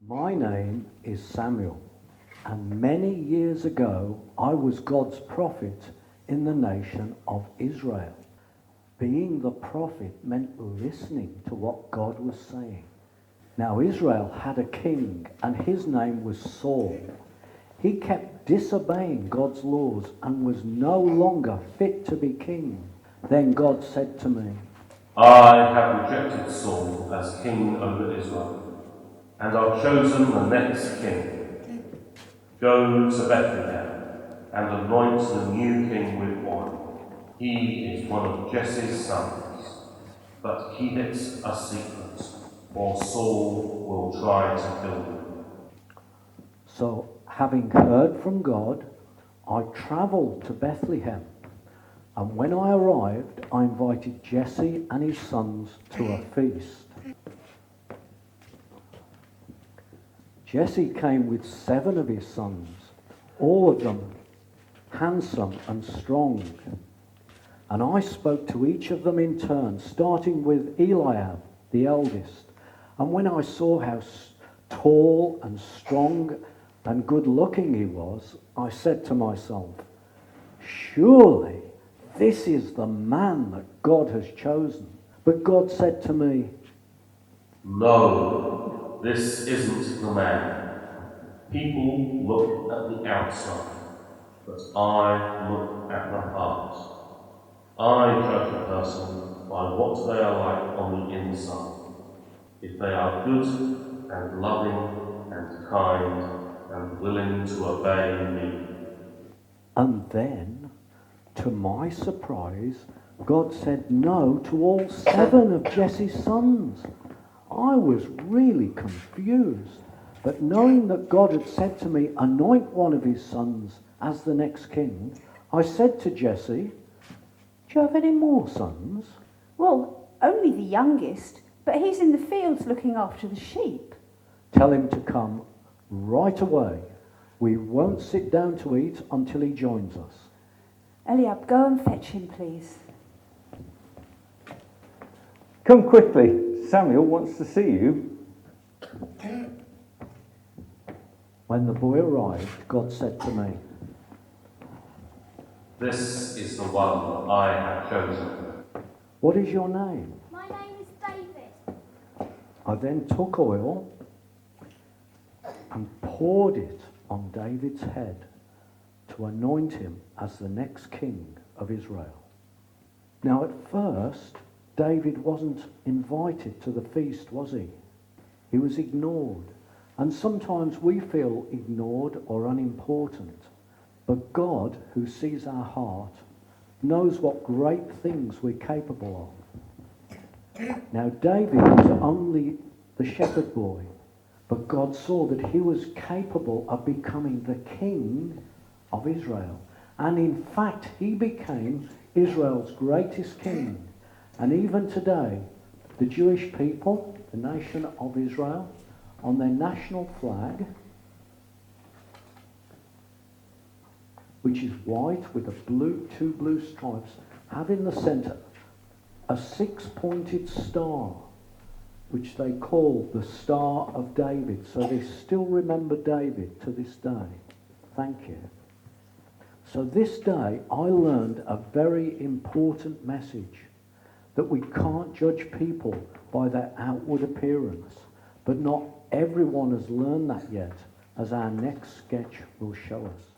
My name is Samuel, and many years ago I was God's prophet in the nation of Israel. Being the prophet meant listening to what God was saying. Now Israel had a king, and his name was Saul. He kept disobeying God's laws and was no longer fit to be king. Then God said to me, I have rejected Saul as king over Israel, and I've chosen the next king. Go to Bethlehem and anoint the new king with oil. He is one of Jesse's sons, but keep it a secret, or Saul will try to kill him. So, having heard from God, I travelled to Bethlehem. And when I arrived, I invited Jesse and his sons to a feast. Jesse came with 7 of his sons, all of them handsome and strong. And I spoke to each of them in turn, starting with Eliab, the eldest. And when I saw how tall and strong and good-looking he was, I said to myself, surely this is the man that God has chosen. But God said to me, No, this isn't the man. People look at the outside, but I look at the heart. I judge a person by what they are like on the inside. If they are good and loving and kind and willing to obey me. And then, to my surprise, God said no to all 7 of Jesse's sons. I was really confused. But knowing that God had said to me, anoint one of his sons as the next king, I said to Jesse, do you have any more sons? Well, only the youngest, but he's in the fields looking after the sheep. Tell him to come right away. We won't sit down to eat until he joins us. Eliab, go and fetch him, please. Come quickly. Samuel wants to see you. When the boy arrived, God said to me, This is the one I have chosen. what is your name? My name is David. I then took oil and poured it on David's head to anoint him as the next king of Israel. Now at first, David wasn't invited to the feast, was he? He was ignored. And sometimes we feel ignored or unimportant. But God, who sees our heart, knows what great things we're capable of. Now David was only the shepherd boy, but God saw that he was capable of becoming the king of Israel. And in fact, he became Israel's greatest king. And even today, the Jewish people, the nation of Israel, on their national flag, which is white with two blue stripes, have in the centre a 6-pointed star, which they call the Star of David. So they still remember David to this day. Thank you. So this day I learned a very important message, that we can't judge people by their outward appearance. But not everyone has learned that yet, as our next sketch will show us.